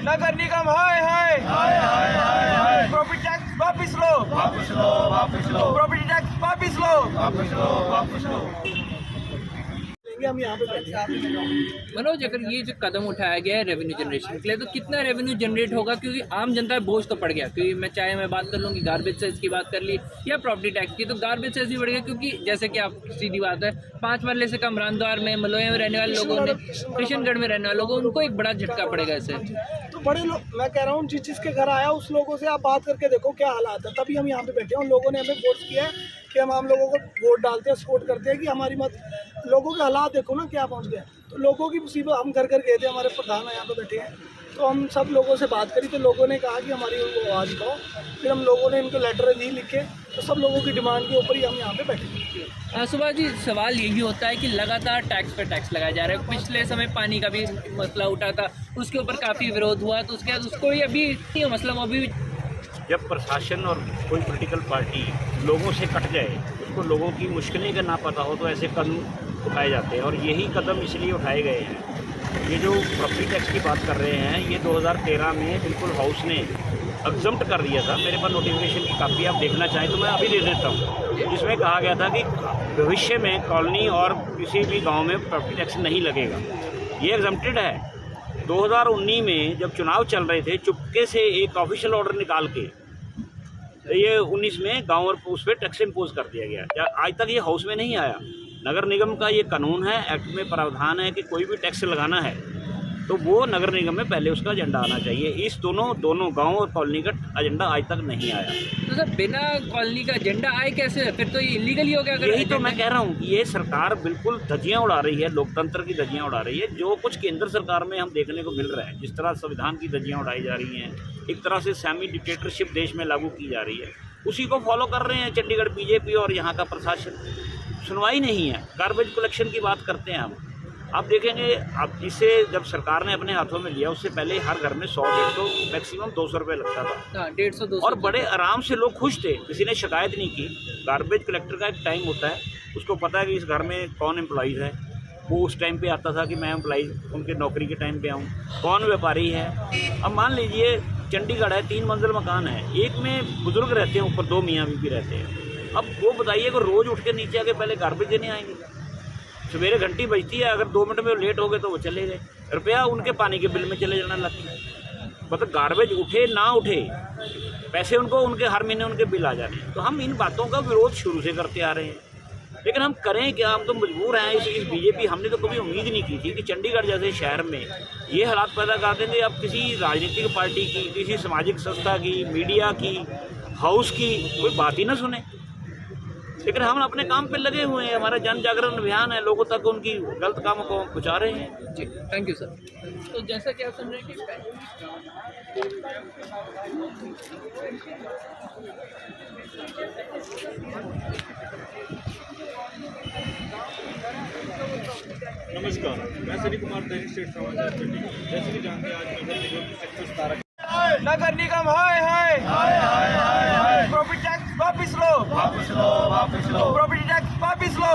नगर निगम हाय property tax वापस लो property tax वापस लो हम यहाँ पे मनोज, अगर ये जो कदम उठाया गया है रेवेन्यू जनरेशन के लिए, तो कितना रेवेन्यू जनरेट होगा? क्योंकि आम जनता बोझ तो पड़ गया। क्योंकि मैं बात कर लूँ कि गार्बेज सेस की बात कर ली या प्रॉपर्टी टैक्स की, तो गार्बेज सेस भी बढ़ गया। क्योंकि जैसे कि आप सीधी बात है, 5 मरले से कम रामद्वार में, मलोया में रहने वाले लोगों ने, किशनगढ़ में रहने वाले लोगों, उनको एक बड़ा झटका पड़ेगा इससे। तो बड़े लोग, मैं कह रहा हूँ जिसके घर आया उस लोगों से आप बात करके देखो क्या हालात है। तभी हम यहाँ पे बैठे हैं। उन लोगों ने हमें वोट किया है कि हम आम लोगों को वोट डालते हैं, सपोर्ट करते हैं कि हमारी मत। लोगों के हालात देखो ना क्या पहुँच गया। तो लोगों की मुसीबत, हम घर गए थे, हमारे प्रधान यहाँ पे बैठे हैं, तो हम सब लोगों से बात करी तो लोगों ने कहा कि हमारी आवाज़ कहो। फिर हम लोगों ने इनको लेटर दी लिख के, तो सब लोगों की डिमांड के ऊपर ही हम यहाँ पे बैठे। सुभाष जी, सवाल यही होता है कि लगातार टैक्स पे टैक्स लगाया जा रहा है। पिछले समय पानी का भी मसला उठा था, उसके ऊपर काफ़ी विरोध हुआ, तो उसके बाद उसको ही अभी मसला अभी। जब प्रशासन और कोई पॉलिटिकल पार्टी लोगों से कट जाए, उसको लोगों की मुश्किलें का ना पता हो, तो ऐसे कदम उठाए जाते हैं। और यही कदम इसलिए उठाए गए हैं। ये जो प्रॉपर्टी टैक्स की बात कर रहे हैं, ये 2013 में बिल्कुल हाउस ने एग्जम्प्ट कर दिया था। मेरे पास नोटिफिकेशन की कापी आप देखना चाहें तो मैं अभी दे देता हूँ, जिसमें कहा गया था कि भविष्य में कॉलोनी और किसी भी गाँव में प्रॉपर्टी टैक्स नहीं लगेगा। ये एग्जम्प्टेड है। 2019 में जब चुनाव चल रहे थे, चुपके से एक ऑफिशियल ऑर्डर निकाल के ये 19 में गांव और उस पर टैक्स इम्पोज कर दिया गया। आज तक ये हाउस में नहीं आया। नगर निगम का ये कानून है, एक्ट में प्रावधान है कि कोई भी टैक्स लगाना है तो वो नगर निगम में पहले उसका एजेंडा आना चाहिए। इस दोनों गांव और कॉलोनी का एजेंडा आज तक नहीं आया। तो सर, बिना कॉलोनी का एजेंडा आए कैसे? फिर तो ये इलीगल ही हो गया। यही तो मैं कह रहा हूँ कि ये सरकार बिल्कुल धज्जियाँ उड़ा रही है, लोकतंत्र की धज्जियाँ उड़ा रही है। जो कुछ केंद्र सरकार में हम देखने को मिल रहा है, जिस तरह संविधान की धज्जियाँ उड़ाई जा रही हैं, एक तरह से सेमी डिक्टेटरशिप देश में लागू की जा रही है, उसी को फॉलो कर रहे हैं चंडीगढ़ बीजेपी और यहाँ का प्रशासन। सुनवाई नहीं है। गार्बेज कलेक्शन की बात करते हैं हम। आप देखेंगे, आप इसे जब सरकार ने अपने हाथों में लिया, उससे पहले हर घर में 100-150 मैक्सिमम 200 रुपये लगता था। 150-200 और बड़े आराम से लोग खुश थे, किसी ने शिकायत नहीं की। गार्बेज कलेक्टर का एक टाइम होता है, उसको पता है कि इस घर में कौन एम्प्लॉइज़ है। वो उस टाइम पे आता था कि मैं एम्प्लॉइज़ उनके नौकरी के टाइम पे आऊँ, कौन व्यापारी है। अब मान लीजिए चंडीगढ़ है, 3 मंजिल मकान है, एक में बुजुर्ग रहते हैं, ऊपर 2 मियाँ बीवी रहते हैं। अब वो बताइए कि रोज़ उठ के नीचे आके पहले गार्बेज देने आएंगे। सवेरे घंटी बजती है, अगर 2 मिनट में लेट हो गए तो वो चले गए, रुपया उनके पानी के बिल में चले जाना लगता है। मतलब गार्बेज उठे ना उठे, पैसे उनको उनके हर महीने उनके बिल आ जाने हैं। तो हम इन बातों का विरोध शुरू से करते आ रहे हैं, लेकिन हम करें क्या? हम तो मजबूर हैं। इस बीजेपी, हमने तो कभी उम्मीद नहीं की थी कि चंडीगढ़ जैसे शहर में ये हालात पैदा कर देंगे। अब किसी राजनीतिक पार्टी की, किसी सामाजिक संस्था की, मीडिया की, हाउस की कोई बात ही ना सुने। लेकिन हम अपने काम पे लगे हुए हैं। हमारा जन जागरण अभियान है, लोगों तक उनकी गलत कामों को पहुँचा रहे हैं। जी, थैंक यू सर। तो जैसा कि आप सुन रहे हैं कि नमस्कार, मैं सनी कुमार, दैनिक स्टेट समाचार चंडीगढ़। जैसे कि जानते हैं, आज नगर निगम की सेक्टर 17 नगर निगम हाय प्रॉपर्टी टैक्स वापस लो प्रॉपर्टी टैक्स वापस लो।